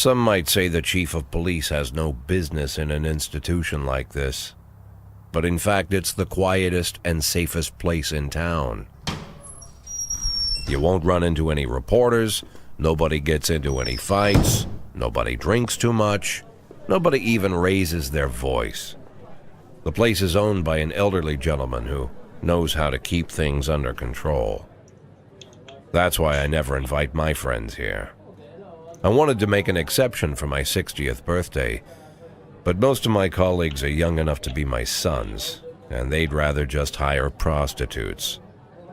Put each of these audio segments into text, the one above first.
Some might say the chief of police has no business in an institution like this, but in fact it's the quietest and safest place in town. You won't run into any reporters, nobody gets into any fights, nobody drinks too much, nobody even raises their voice. The place is owned by an elderly gentleman who knows how to keep things under control. That's why I never invite my friends here. I wanted to make an exception for my 60th birthday, but most of my colleagues are young enough to be my sons, and they'd rather just hire prostitutes.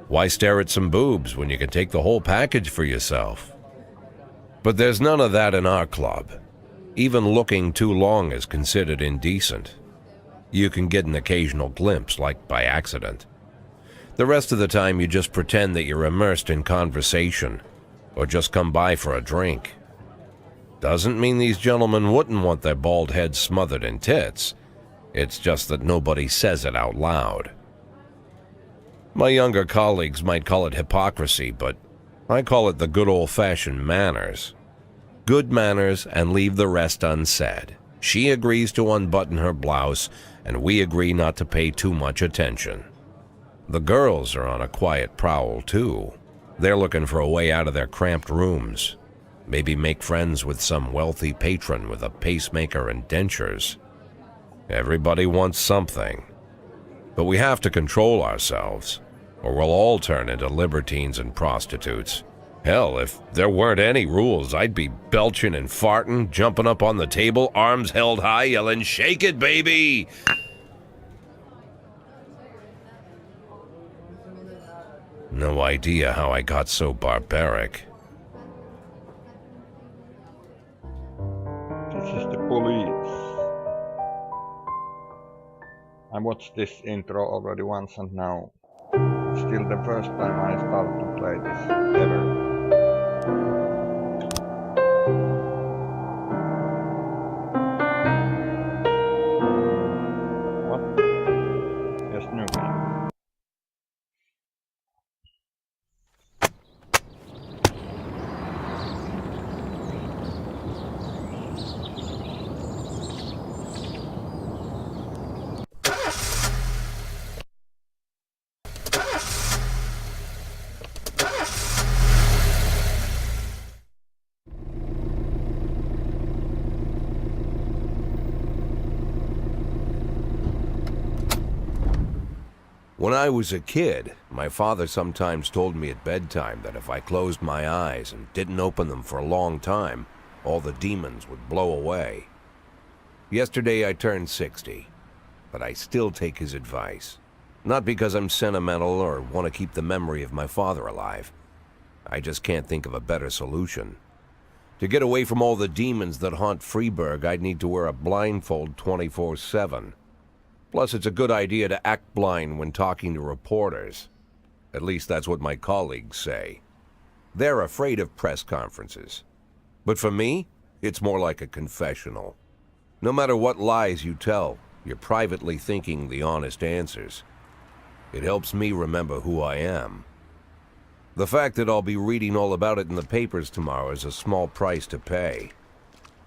Why stare at some boobs when you can take the whole package for yourself? But there's none of that in our club. Even looking too long is considered indecent. You can get an occasional glimpse, like by accident. The rest of the time you just pretend that you're immersed in conversation, or just come by for a drink. Doesn't mean these gentlemen wouldn't want their bald heads smothered in tits. It's just that nobody says it out loud. My younger colleagues might call it hypocrisy, but I call it the good old-fashioned manners. Good manners and leave the rest unsaid. She agrees to unbutton her blouse, and we agree not to pay too much attention. The girls are on a quiet prowl, too. They're looking for a way out of their cramped rooms. Maybe make friends with some wealthy patron with a pacemaker and dentures. Everybody wants something. But we have to control ourselves, or we'll all turn into libertines and prostitutes. Hell, if there weren't any rules, I'd be belching and farting, jumping up on the table, arms held high, yelling, "Shake it, baby!" No idea how I got so barbaric. This is the police. I watched this intro already once and now it's still the first time I start to play this ever. What? Yes, new game. When I was a kid, my father sometimes told me at bedtime that if I closed my eyes and didn't open them for a long time, all the demons would blow away. Yesterday I turned 60, but I still take his advice. Not because I'm sentimental or want to keep the memory of my father alive. I just can't think of a better solution. To get away from all the demons that haunt Freeburg, I'd need to wear a blindfold 24/7. Plus, it's a good idea to act blind when talking to reporters. At least that's what my colleagues say. They're afraid of press conferences. But for me, it's more like a confessional. No matter what lies you tell, you're privately thinking the honest answers. It helps me remember who I am. The fact that I'll be reading all about it in the papers tomorrow is a small price to pay.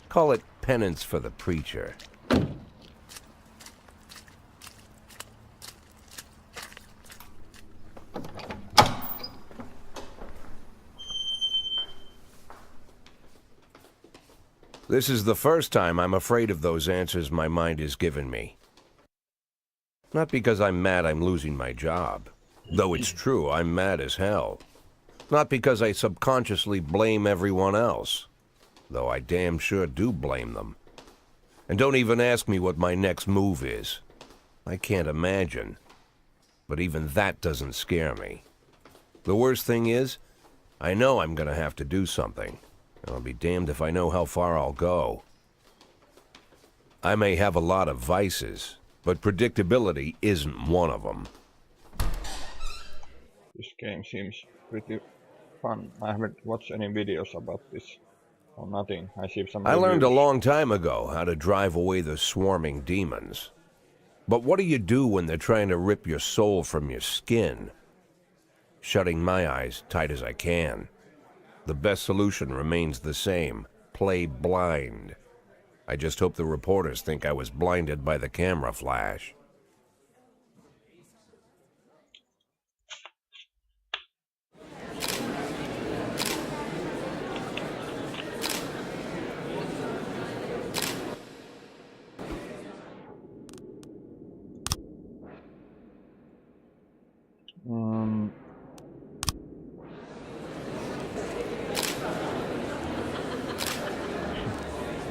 Call it penance for the preacher. This is the first time I'm afraid of those answers my mind has given me. Not because I'm mad I'm losing my job. Though it's true, I'm mad as hell. Not because I subconsciously blame everyone else. Though I damn sure do blame them. And don't even ask me what my next move is. I can't imagine. But even that doesn't scare me. The worst thing is, I know I'm gonna have to do something. I'll be damned if I know how far I'll go. I may have a lot of vices, but predictability isn't one of them. This game seems pretty fun. I haven't watched any videos about this or nothing. I see some I learned a reviews. long time ago how to drive away the swarming demons. But what do you do when they're trying to rip your soul from your skin? Shutting my eyes tight as I can. The best solution remains the same. play blind. I just hope the reporters think I was blinded by the camera flash.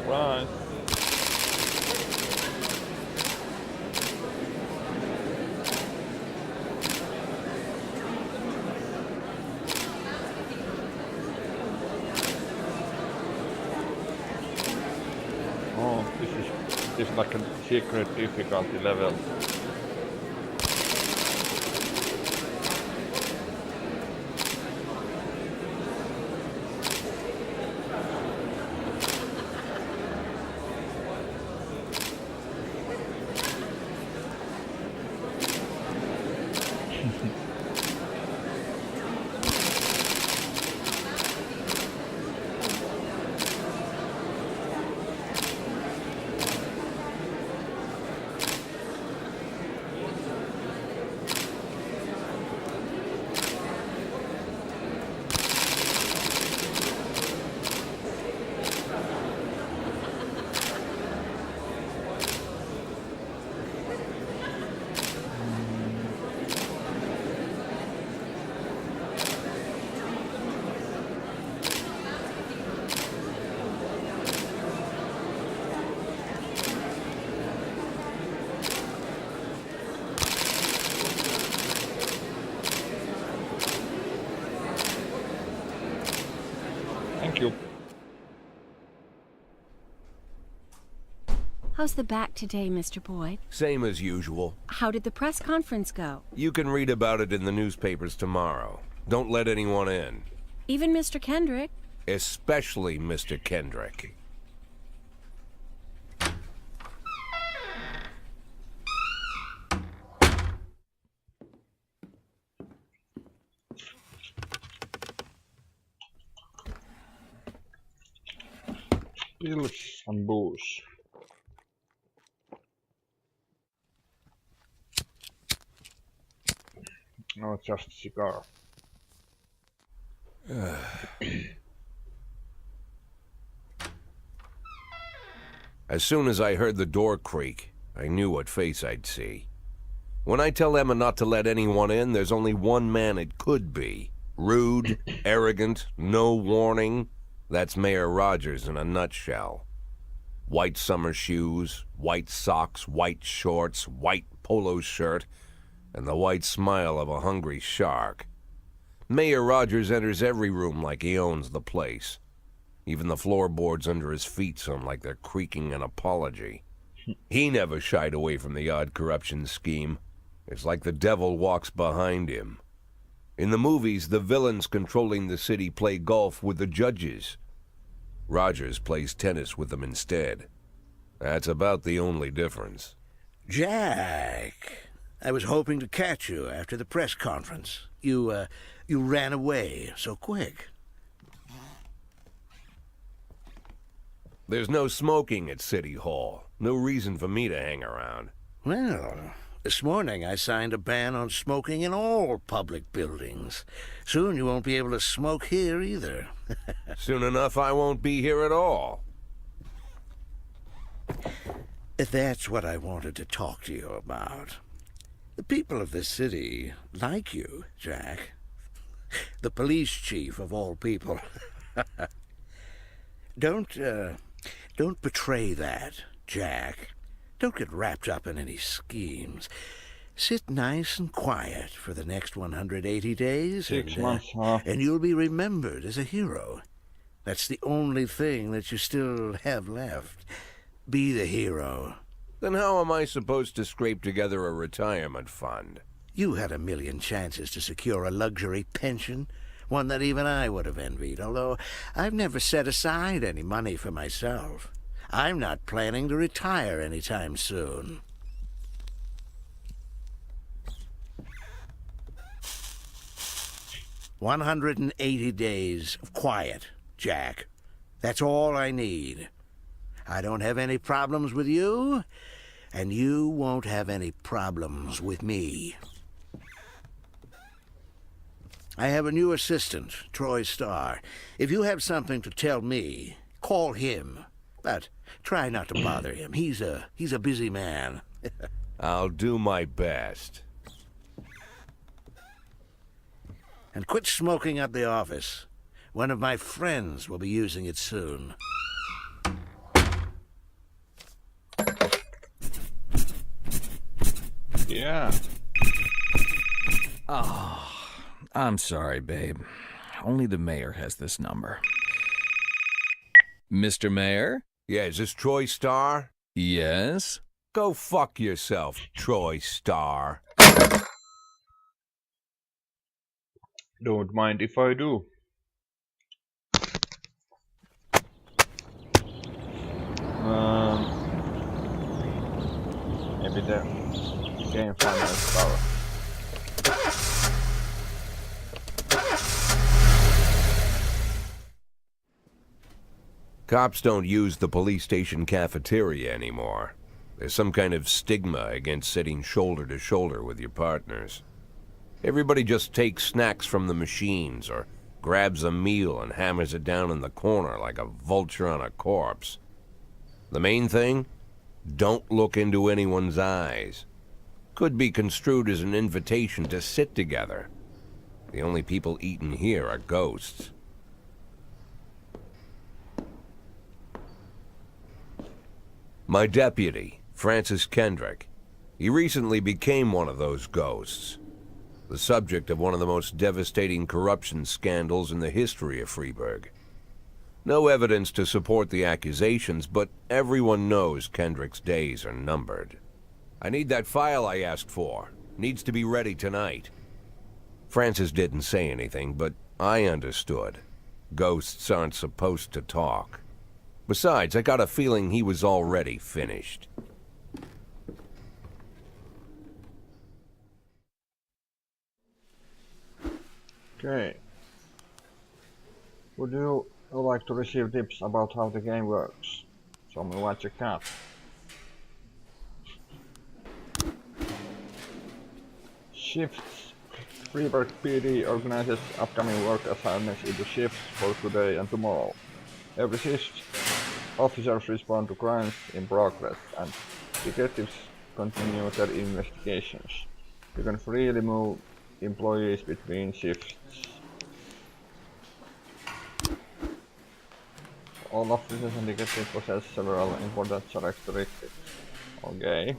Right. Oh, this is like a secret difficulty level. Thank you. How's the back today, Mr. Boyd? Same as usual. How did the press conference go? You can read about it in the newspapers tomorrow. Don't let anyone in. Even Mr. Kendrick? Especially Mr. Kendrick. Pills and booze. No, just a cigar. As soon as I heard the door creak, I knew what face I'd see. When I tell Emma not to let anyone in, there's only one man it could be. Rude, arrogant, no warning. That's Mayor Rogers in a nutshell. White summer shoes, white socks, white shorts, white polo shirt, and the white smile of a hungry shark. Mayor Rogers enters every room like he owns the place. Even the floorboards under his feet sound like they're creaking an apology. He never shied away from the odd corruption scheme. It's like the devil walks behind him. In the movies, the villains controlling the city play golf with the judges. Rogers plays tennis with them instead. That's about the only difference. Jack, I was hoping to catch you after the press conference. You ran away so quick. There's no smoking at City Hall. No reason for me to hang around. Well, this morning I signed a ban on smoking in all public buildings. Soon you won't be able to smoke here either. Soon enough, I won't be here at all. That's what I wanted to talk to you about. The people of this city like you, Jack. The police chief of all people. Don't betray that, Jack. Don't get wrapped up in any schemes. Sit nice and quiet for the next 180 days, 6 months, huh? and you'll be remembered as a hero. That's the only thing that you still have left. Be the hero. Then how am I supposed to scrape together a retirement fund? You had a million chances to secure a luxury pension, one that even I would have envied, although I've never set aside any money for myself. I'm not planning to retire anytime soon. "180 days of quiet, Jack. That's all I need. I don't have any problems with you, and you won't have any problems with me. I have a new assistant, Troy Starr. If you have something to tell me, call him. But try not to bother him. He's a busy man. I'll do my best. And quit smoking up the office. One of my friends will be using it soon. Yeah. I'm sorry, babe. Only the mayor has this number. Mr. Mayor? Yeah, is this Troy Starr? Yes? Go fuck yourself, Troy Starr. Don't mind if I do. Maybe the game final start. Cops don't use the police station cafeteria anymore. There's some kind of stigma against sitting shoulder to shoulder with your partners. Everybody just takes snacks from the machines or grabs a meal and hammers it down in the corner like a vulture on a corpse. The main thing? Don't look into anyone's eyes. Could be construed as an invitation to sit together. The only people eating here are ghosts. My deputy, Francis Kendrick. He recently became one of those ghosts. The subject of one of the most devastating corruption scandals in the history of Freeburg. No evidence to support the accusations, but everyone knows Kendrick's days are numbered. I need that file I asked for. Needs to be ready tonight. Francis didn't say anything, but I understood. Ghosts aren't supposed to talk. Besides, I got a feeling he was already finished. Okay. Would you like to receive tips about how the game works? Show me what you got. Shifts. Freeburg PD organizes upcoming work assignments into shifts for today and tomorrow. Every shift, officers respond to crimes in progress, and detectives continue their investigations. You can freely move employees between shifts. All officers and detectives possess several important characteristics. Okay.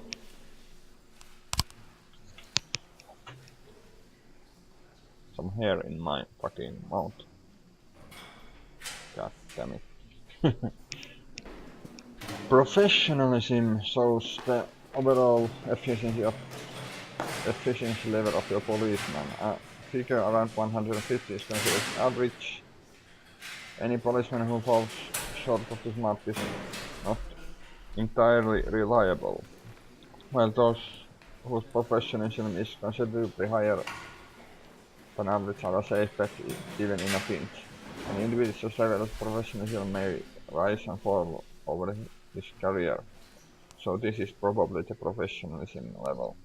Some hair in my fucking mouth. God damn it. Professionalism shows the overall efficiency level of your policeman. A figure around 150 is considered average. Any policeman who falls short of this mark is not entirely reliable, while those whose professionalism is considerably higher than average are a safe bet even in a pinch. An individual's level of professionalism may rise and fall over his career, so this is probably the professionalism level.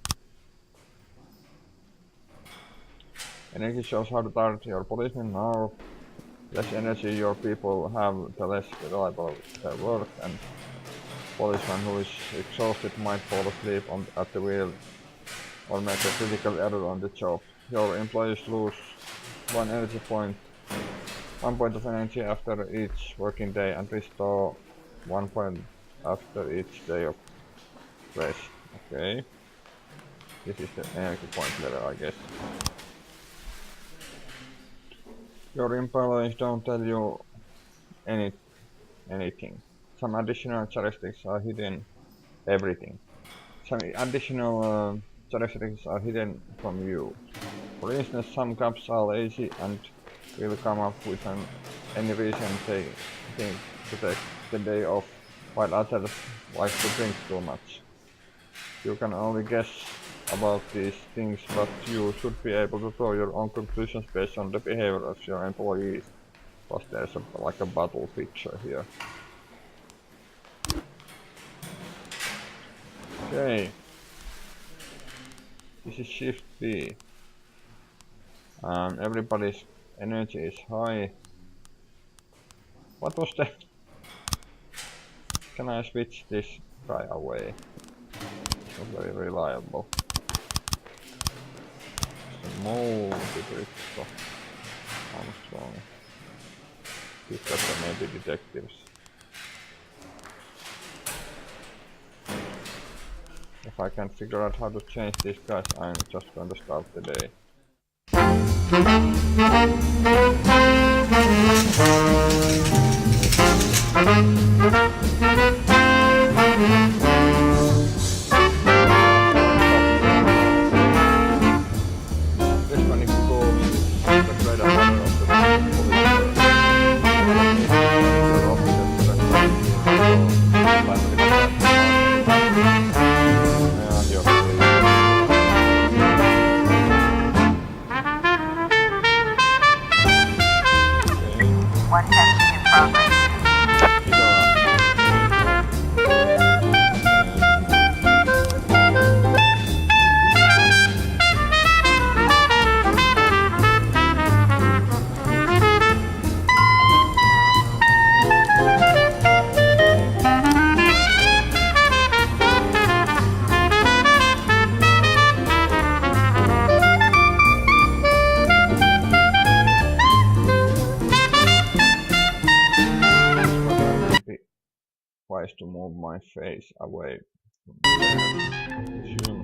Energy shows how tired your policemen are. Less energy your people have, the less reliable their work, and policeman who is exhausted might fall asleep at the wheel or make a critical error on the job. Your employees lose 1 energy point, 1 point of energy after each working day, and restore 1 point after each day of rest. Okay. This is the energy point level, I guess. Your employees don't tell you anything. Some additional characteristics are hidden. Everything. Some additional characteristics are hidden from you. For instance, some cops are lazy and will come up with any reason they think to take the day off, while others like to drink too much. You can only guess about these things, but you should be able to draw your own conclusions based on the behavior of your employees. Plus there's like a battle picture here. Okay. This is Shift B. Everybody's energy is high. What was that? Can I switch this guy away? It's not very reliable. It's a multi-bricko. Armstrong. These guys are maybe detectives. If I can figure out how to change these guys, I'm just going to start the day. This one is called the Greater Order of the One testing in progress. Wise to move my face away from there. Zoom.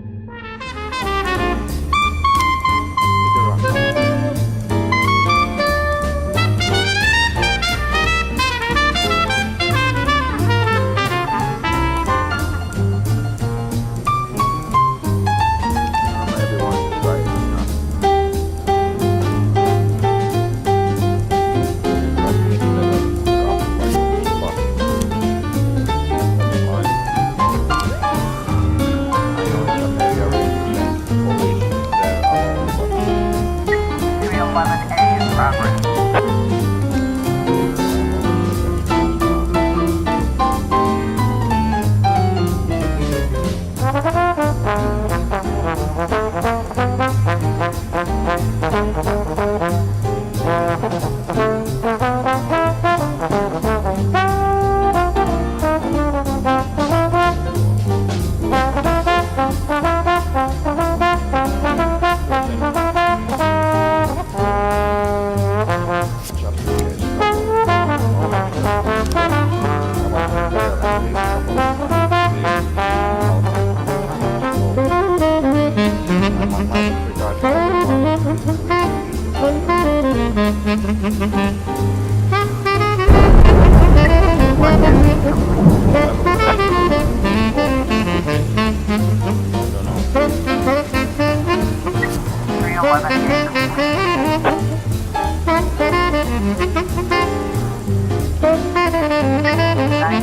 Maybe one to try it now. But instead of up,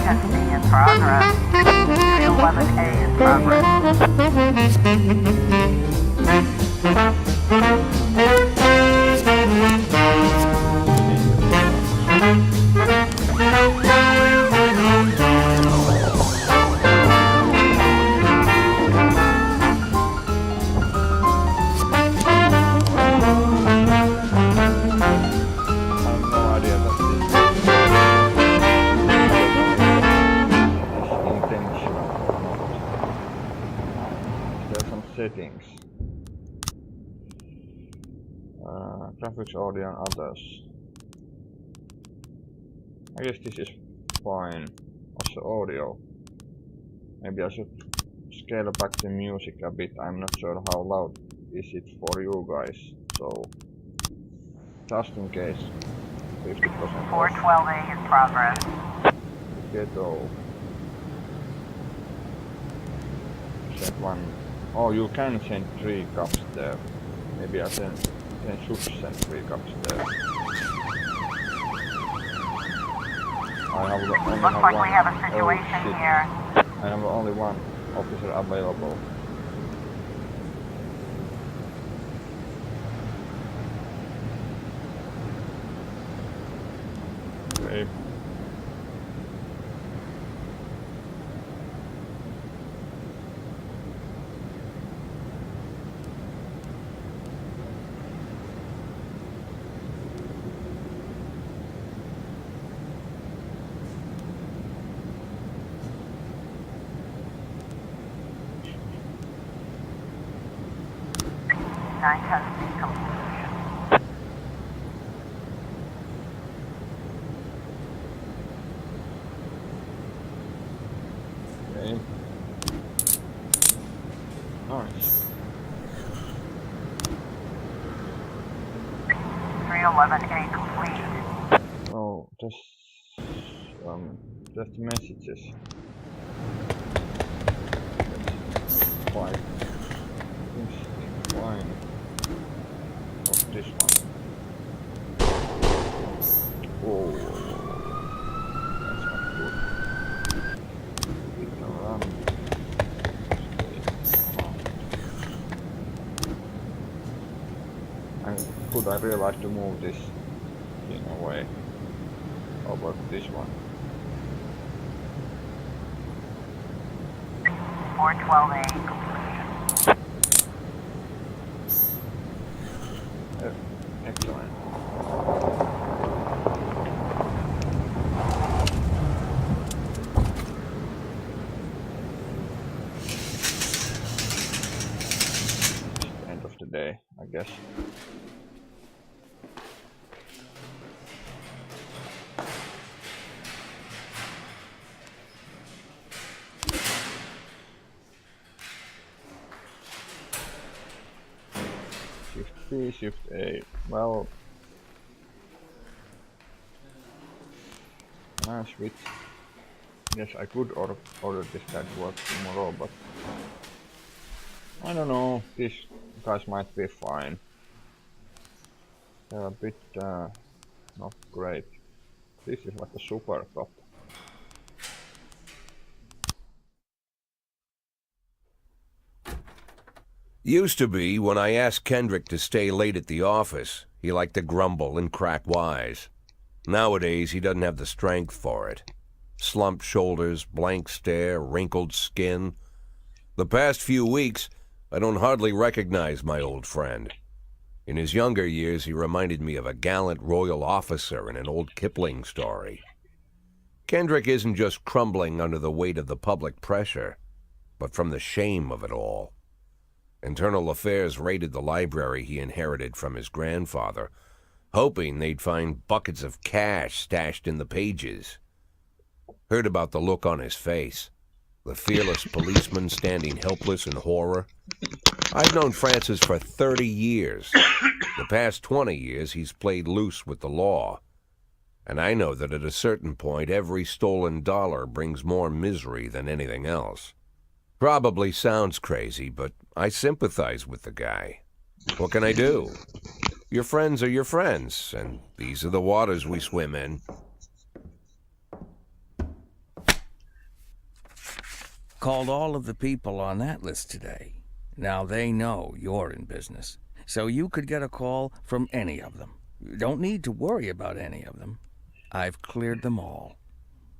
Testing in progress. 311A in progress. Settings, graphics, audio, and others. I guess this is fine. Also audio. Maybe I should scale back the music a bit. I'm not sure how loud is it for you guys. So just in case, 50%. 412A in progress. Ghetto. Set one. Oh, you can send 3 cups there. Maybe I should send 3 cups there. I have only Looks like we have a situation shit. here. I have only one officer available. Okay. Nine testing completion. Okay. Nice. 311A complete. Oh, just messages. Let's find interesting line of this one. Oh, that's not good. It can run. And could I realize to move this in a way over this one? 412A completion. Excellent. End of the day, I guess. Shift B, Shift A. Well, switch. Yes, I could order this guy to work tomorrow, but I don't know. These guys might be fine. They're a bit not great. This is like a super top. Used to be, when I asked Kendrick to stay late at the office, he liked to grumble and crack wise. Nowadays, he doesn't have the strength for it. Slumped shoulders, blank stare, wrinkled skin. The past few weeks, I don't hardly recognize my old friend. In his younger years, he reminded me of a gallant royal officer in an old Kipling story. Kendrick isn't just crumbling under the weight of the public pressure, but from the shame of it all. Internal Affairs raided the library he inherited from his grandfather, hoping they'd find buckets of cash stashed in the pages. Heard about the look on his face, the fearless policeman standing helpless in horror. I've known Francis for 30 years. The past 20 years, he's played loose with the law. And I know that at a certain point, every stolen dollar brings more misery than anything else. Probably sounds crazy, but I sympathize with the guy. What can I do? Your friends are your friends, and these are the waters we swim in. Called all of the people on that list today. Now they know you're in business, so you could get a call from any of them. You don't need to worry about any of them. I've cleared them all.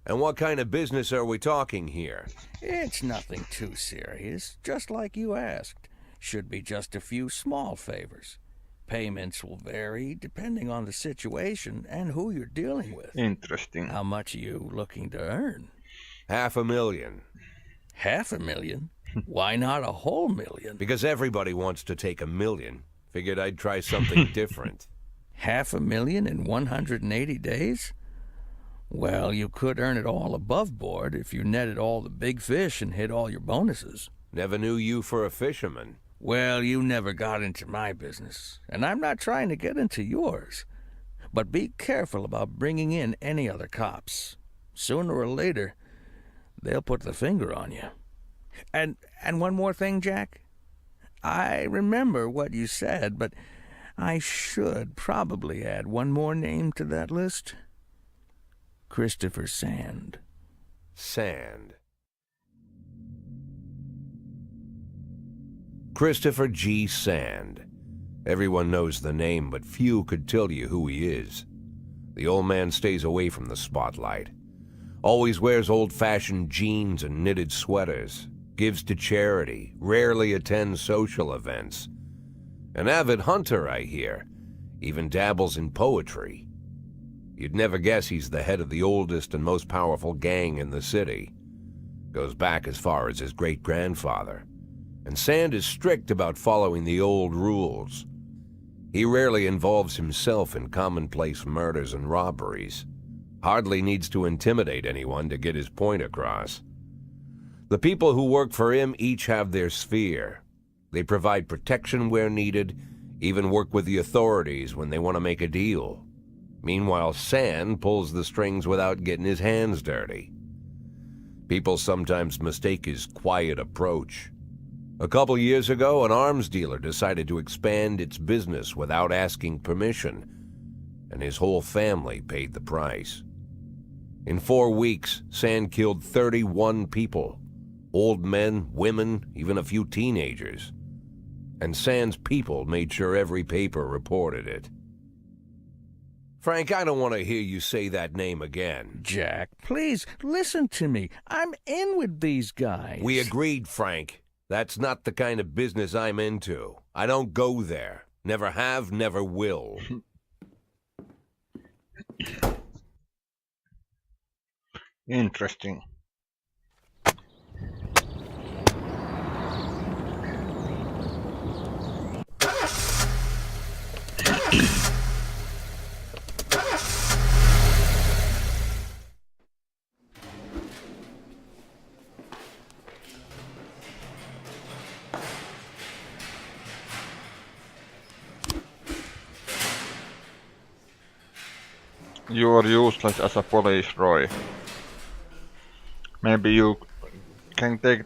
And what kind of business are we talking here? It's nothing too serious, just like you asked. Should be just a few small favors. Payments will vary depending on the situation and who you're dealing with. Interesting. How much are you looking to earn? $500,000. $500,000? Why not a whole million? Because everybody wants to take $1 million. Figured I'd try something different. $500,000 in 180 days? Well, you could earn it all above board if you netted all the big fish and hit all your bonuses. Never knew you for a fisherman. Well, you never got into my business, and I'm not trying to get into yours. But be careful about bringing in any other cops. Sooner or later, they'll put the finger on you. And one more thing, Jack. I remember what you said, but I should probably add one more name to that list. Christopher Sand. Sand. Christopher G. Sand. Everyone knows the name, but few could tell you who he is. The old man stays away from the spotlight. Always wears old-fashioned jeans and knitted sweaters. Gives to charity. Rarely attends social events. An avid hunter, I hear. Even dabbles in poetry. You'd never guess he's the head of the oldest and most powerful gang in the city. Goes back as far as his great-grandfather. And Sand is strict about following the old rules. He rarely involves himself in commonplace murders and robberies. Hardly needs to intimidate anyone to get his point across. The people who work for him each have their sphere. They provide protection where needed, even work with the authorities when they want to make a deal. Meanwhile, Sand pulls the strings without getting his hands dirty. People sometimes mistake his quiet approach. A couple years ago, an arms dealer decided to expand its business without asking permission, and his whole family paid the price. In 4 weeks, Sand killed 31 people. Old men, women, even a few teenagers. And Sand's people made sure every paper reported it. Frank, I don't want to hear you say that name again. Jack, please, listen to me. I'm in with these guys. We agreed, Frank. That's not the kind of business I'm into. I don't go there. Never have, never will. Interesting. You are useless as a police, Roy. Maybe you can take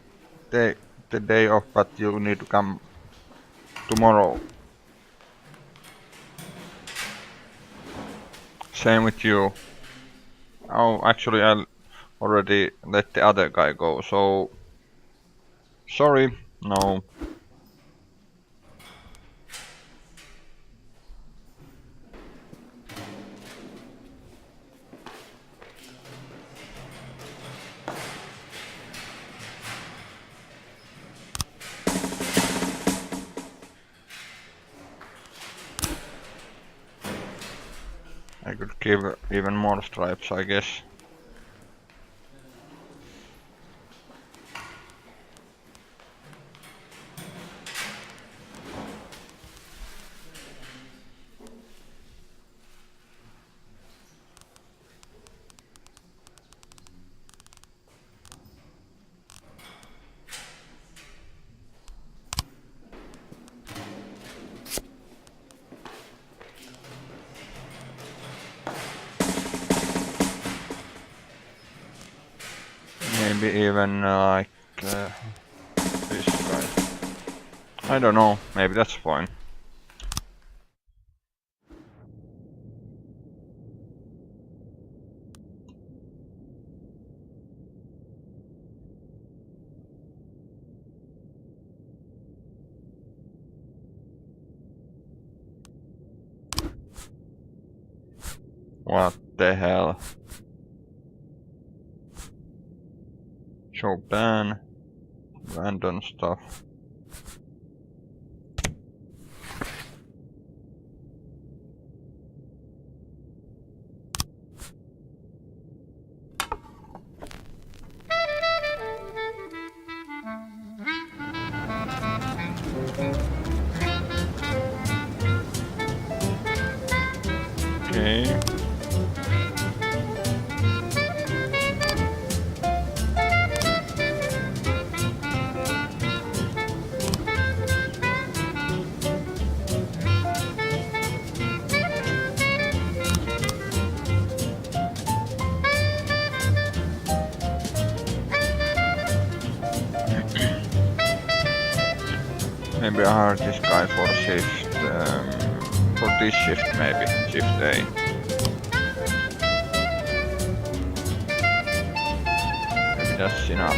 the day off, but you need to come tomorrow. Same with you. Oh, actually I already let the other guy go, so... Sorry, no. I could give even more stripes, I guess. Maybe even like this guy. I don't know, maybe that's fine. What the hell? Show ban, random stuff. Okay. Maybe I hired this guy for shift, for this shift maybe, shift A. Maybe that's enough.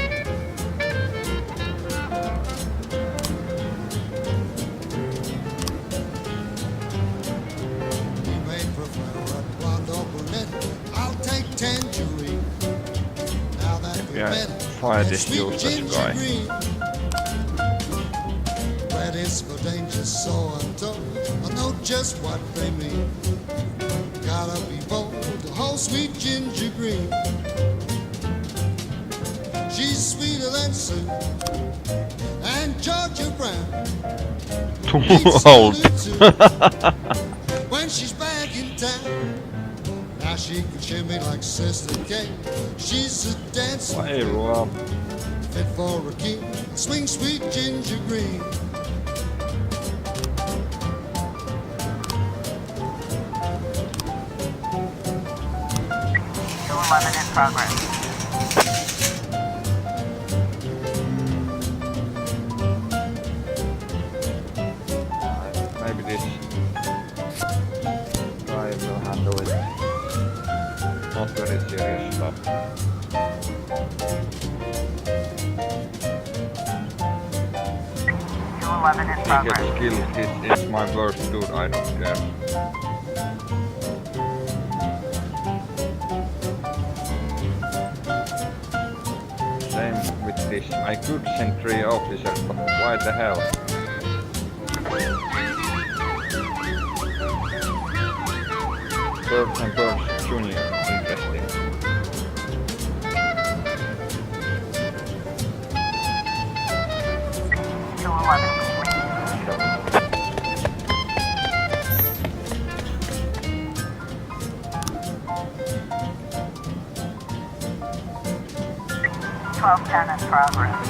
tangerine. Now that we Yeah, met, fire that this sweet useless guy. gingerine. Red is for danger, so untold. I know just what they mean. Gotta be bold to hold sweet ginger green. She's sweeter than Sue and Georgia Brown. Meets Old. Lulu when she's back in town. Now she can shimmy like Sister Kate. She's a dancer Ei Rob. fit for a king. Swing sweet ginger green. Q11 in progress. Maybe this guy will handle it. Not very serious stuff. Q11 in He progress. gets killed. It's my worst dude. I don't care. Same with this. I could send 3 officers, but why the hell? Birds and Birds Junior. Interesting. Q11 complete. '1210 in progress.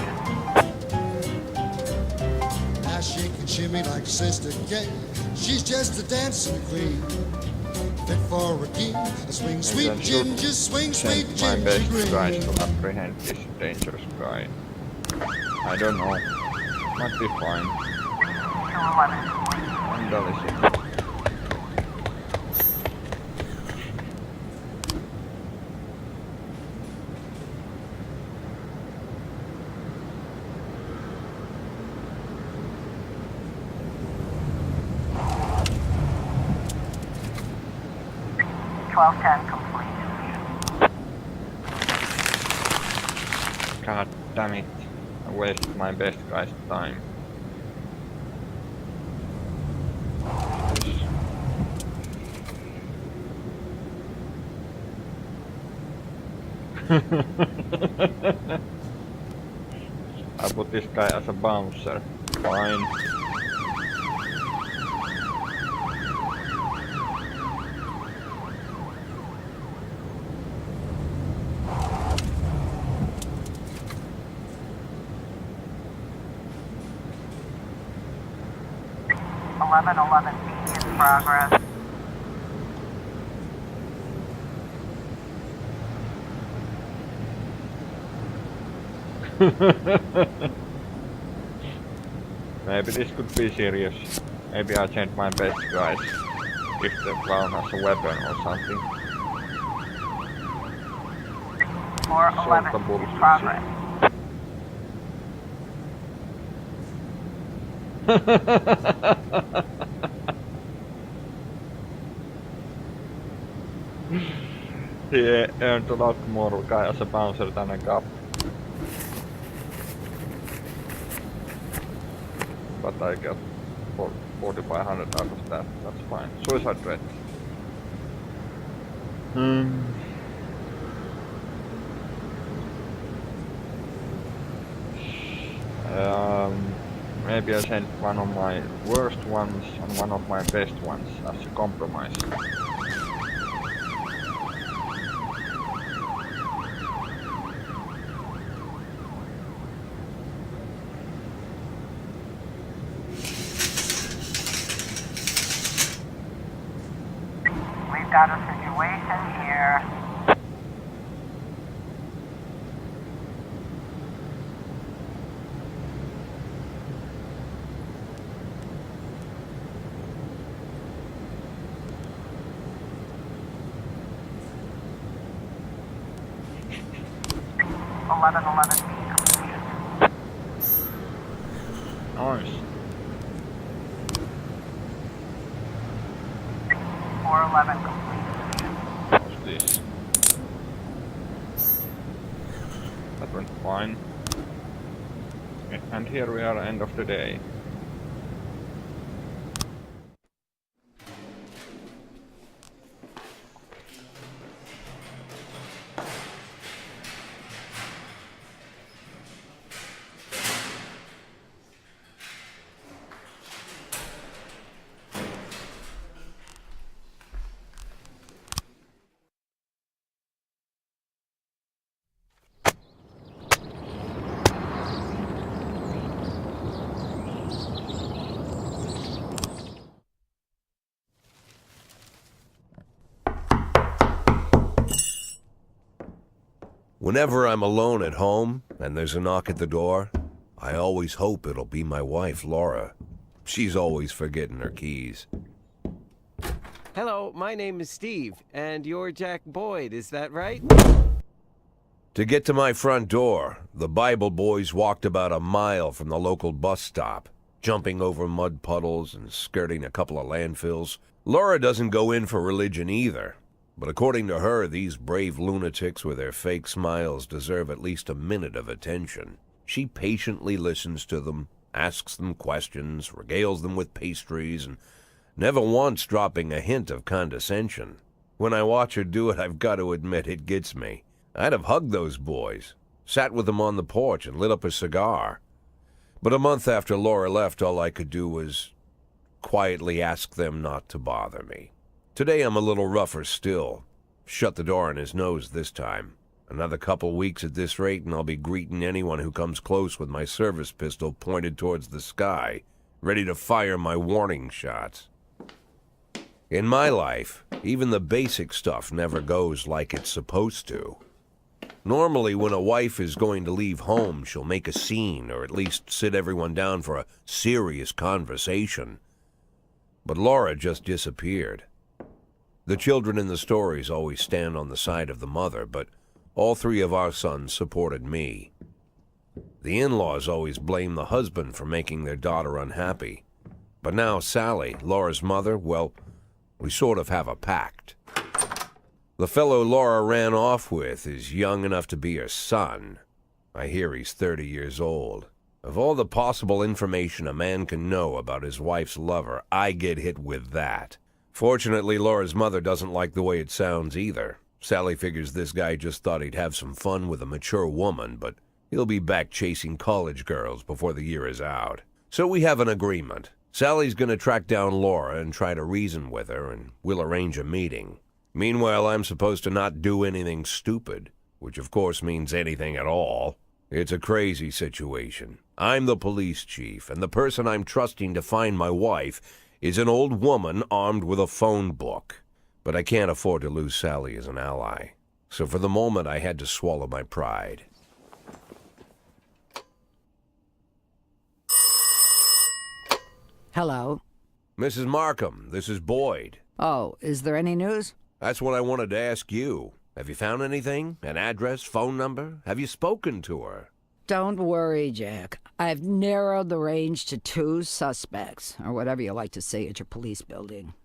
Now she can shimmy like Sister Kate. She's just a dancing queen. Fit for a king. A swing sweet Maybe I should ginger, swing sweet Send my ginger best guys green. to apprehend this dangerous guy. I don't know. Might be fine. Q11 complete. Vandal is it. '1210 complete. God damn it. I wasted my best guy's time. I put this guy as a bouncer. Fine. '1111B in progress. Maybe this could be serious. Maybe I change my best guys. If the clown has a weapon or something. 411 Sort of bullshit. in progress. He earned a lot more guy as a bouncer than a cop. But I got 4,500 out of that. That's fine. Suicide threat. Maybe I send one of my worst ones and one of my best ones as a compromise. We've got a situation here. '1111B completed. Nice. 411 complete. What's this? went fine. And here we are, end of the day. Whenever I'm alone at home and there's a knock at the door, I always hope it'll be my wife, Laura. She's always forgetting her keys. Hello, my name is Steve, and you're Jack Boyd, is that right? To get to my front door, the Bible boys walked about a mile from the local bus stop, jumping over mud puddles and skirting a couple of landfills. Laura doesn't go in for religion either. But according to her, these brave lunatics with their fake smiles deserve at least a minute of attention. She patiently listens to them, asks them questions, regales them with pastries, and never once dropping a hint of condescension. When I watch her do it, I've got to admit it gets me. I'd have hugged those boys, sat with them on the porch and lit up a cigar. But a month after Laura left, all I could do was quietly ask them not to bother me. Today I'm a little rougher still. Shut the door on his nose this time. Another couple weeks at this rate and I'll be greeting anyone who comes close with my service pistol pointed towards the sky, ready to fire my warning shots. In my life, even the basic stuff never goes like it's supposed to. Normally, when a wife is going to leave home, she'll make a scene or at least sit everyone down for a serious conversation. But Laura just disappeared. The children in the stories always stand on the side of the mother, but all three of our sons supported me. The in-laws always blame the husband for making their daughter unhappy. But now Sally, Laura's mother, well, we sort of have a pact. The fellow Laura ran off with is young enough to be her son. I hear he's 30 years old. Of all the possible information a man can know about his wife's lover, I get hit with that. Fortunately, Laura's mother doesn't like the way it sounds either. Sally figures this guy just thought he'd have some fun with a mature woman, but he'll be back chasing college girls before the year is out. So we have an agreement. Sally's gonna track down Laura and try to reason with her, and we'll arrange a meeting. Meanwhile, I'm supposed to not do anything stupid, which of course means anything at all. It's a crazy situation. I'm the police chief, and the person I'm trusting to find my wife is an old woman armed with a phone book. But I can't afford to lose Sally as an ally. So for the moment, I had to swallow my pride. Hello. Mrs. Markham, this is Boyd. Oh, is there any news? That's what I wanted to ask you. Have you found anything? An address, phone number? Have you spoken to her? Don't worry, Jack. I've narrowed the range to 2 suspects, or whatever you like to say at your police building.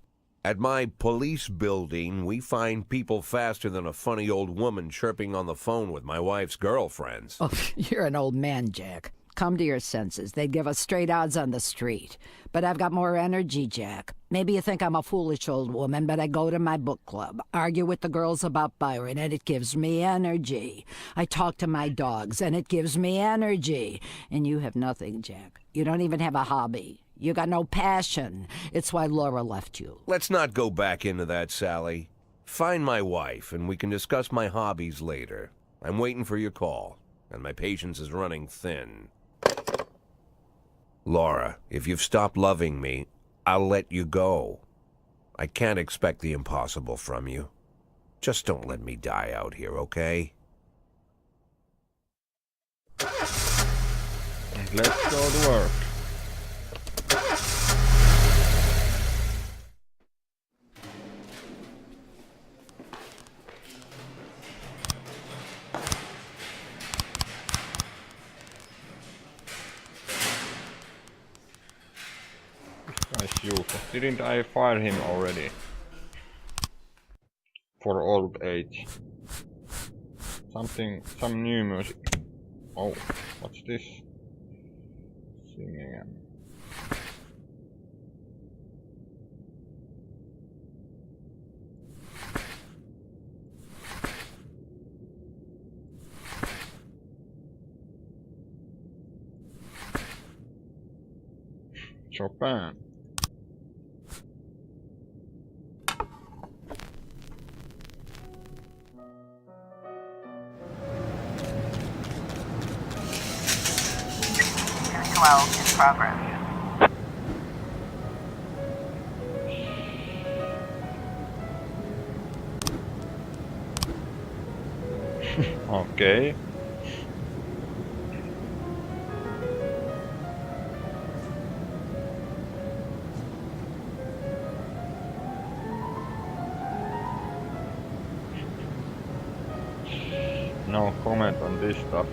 At my police building, we find people faster than a funny old woman chirping on the phone with my wife's girlfriends. Oh, you're an old man, Jack. Come to your senses. They'd give us straight odds on the street. But I've got more energy, Jack. Maybe you think I'm a foolish old woman, but I go to my book club, argue with the girls about Byron, and it gives me energy. I talk to my dogs, and it gives me energy. And you have nothing, Jack. You don't even have a hobby. You got no passion. It's why Laura left you. Let's not go back into that, Sally. Find my wife, and we can discuss my hobbies later. I'm waiting for your call, and my patience is running thin. Laura, if you've stopped loving me, I'll let you go. I can't expect the impossible from you. Just don't let me die out here, okay? And let's go to work. This guy's useless. Didn't I fire him already? For old age. Some new music. Oh, what's this? Singing and... Chopin. in progress. Okay. No comment on this stuff.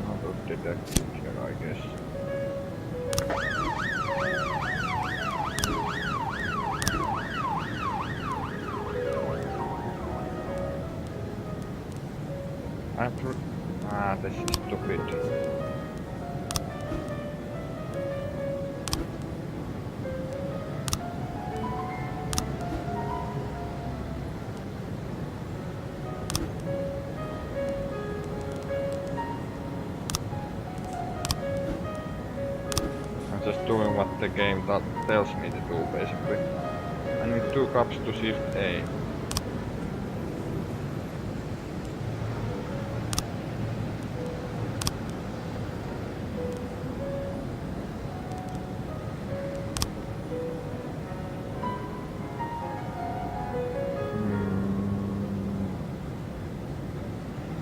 Another detective here, I guess. This is stupid. I'm just doing what the game tells me to do, basically. I need 2 cups to shift A.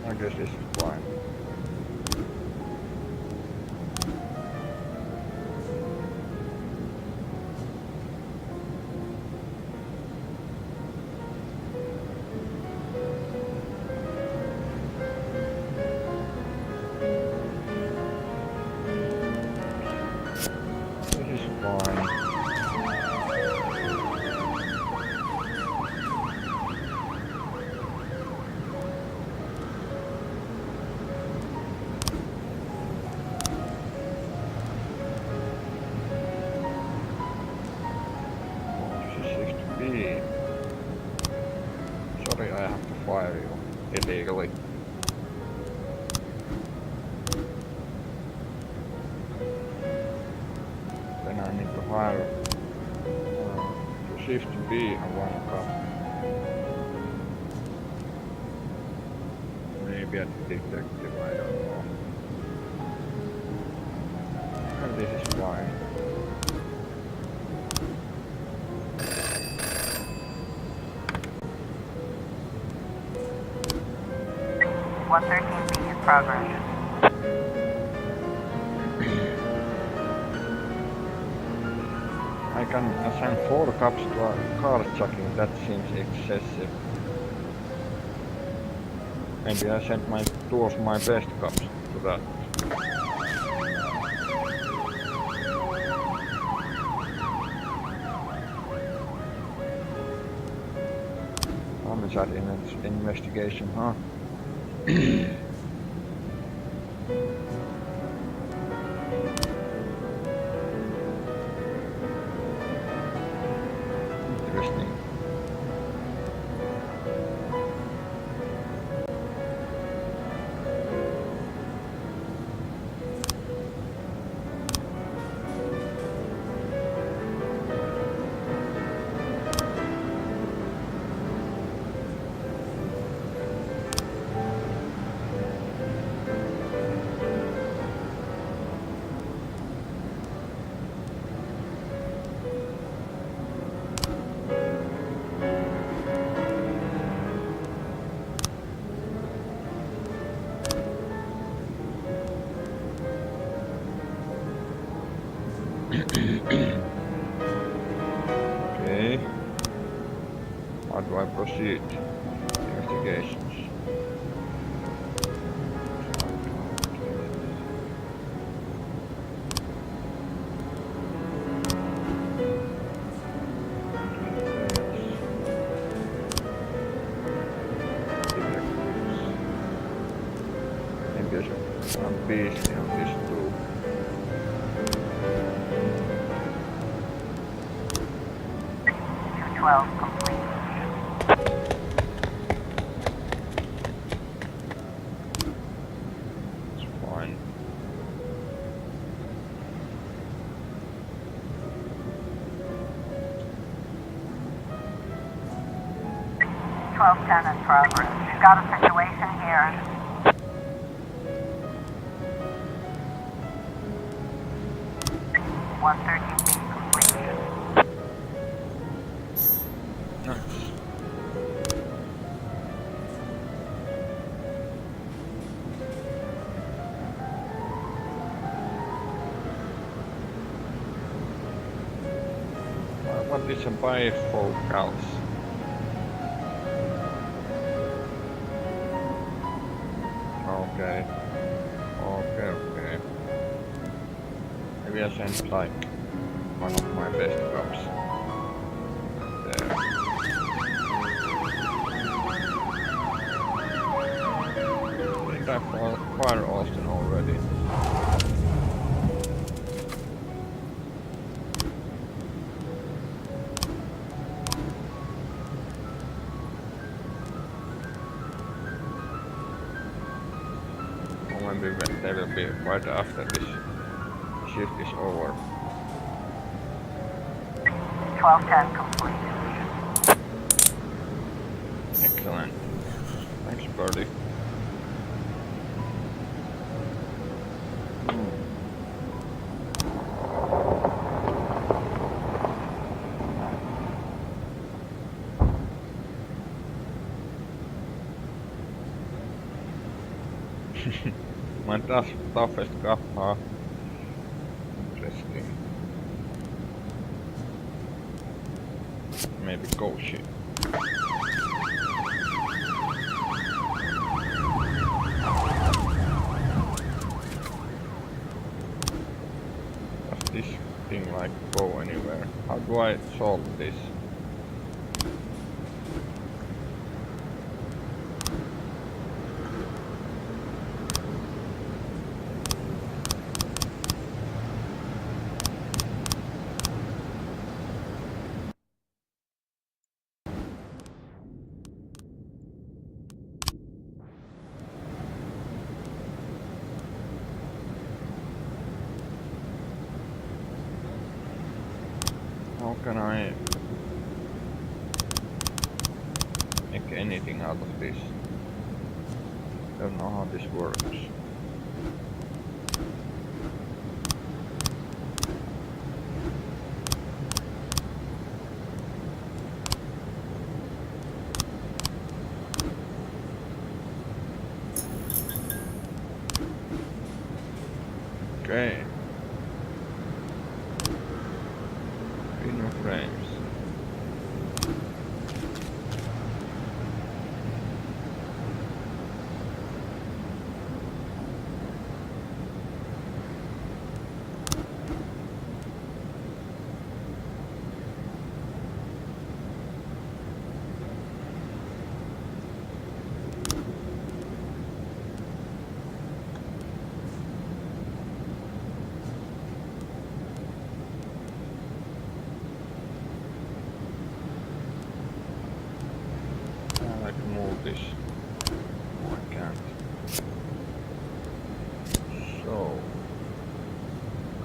I guess this is fine. This is fine. Sorry, I have to fire you illegally. Then I need to hire to shift B and 1 cup. Maybe a detective, I don't know. And this is fine. 113B in progress. I can assign 4 cups to a carjacking, that seems excessive. Maybe I sent 2 of my best cups to that. Homicide investigation, huh? Interesting. How do I proceed? Investigations. Maybe I'm busy on this too. $212 complete. It's fine. $1210 in progress. We've got a situation here. $113 complete. Nice. What is a bifocals? Okay. Okay. Maybe I send like one of my best cops there. Did I fire Austin already? Or maybe they will be right after this shift is over. 1210 complete. Excellent. Thanks, Birdie. My toughest kappa. Interesting. Maybe Koshi. Does this thing like go anywhere? How do I solve this? How can I make anything out of this? Don't know how this works. Okay. Inner frames. I can move this. No, I can't. So,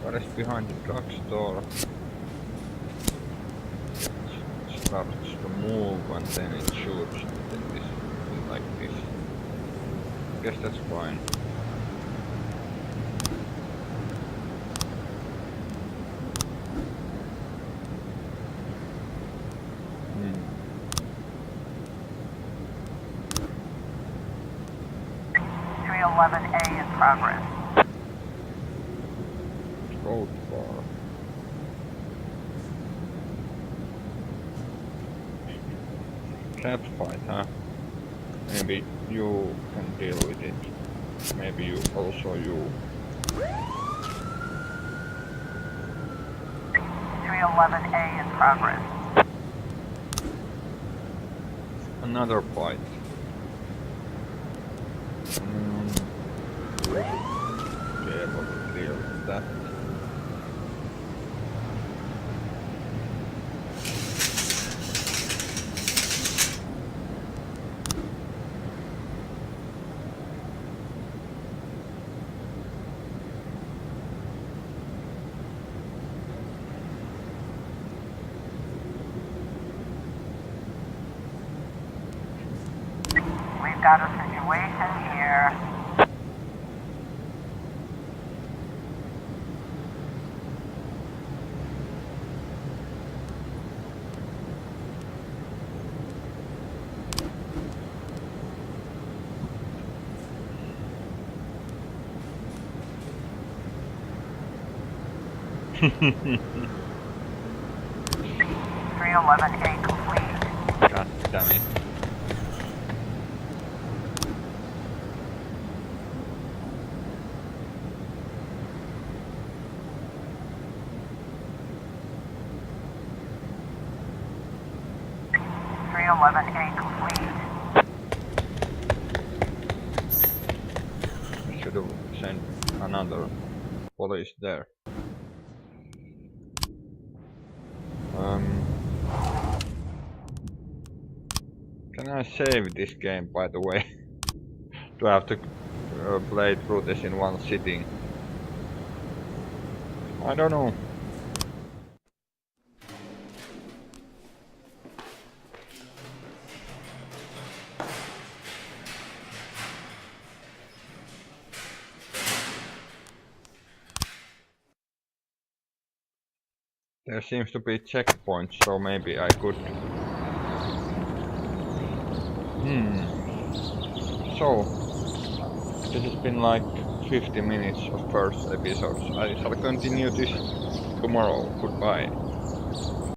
car is behind the drugstore. It starts to move and then it shoots. Then this like this. I guess that's fine. $311A in progress. Road bar. That fight, huh? Maybe you can deal with it. Maybe you also you. 311A in progress. Another fight. We should be able to deal with that. We've got a situation here. .311A complete. God damn it. .311A complete. Should have sent another police there. Can I save this game, by the way? Do I have to play through this in one sitting? I don't know. There seems to be checkpoints, so maybe I could... So, this has been like 50 minutes of first episodes. I shall continue this tomorrow. Goodbye.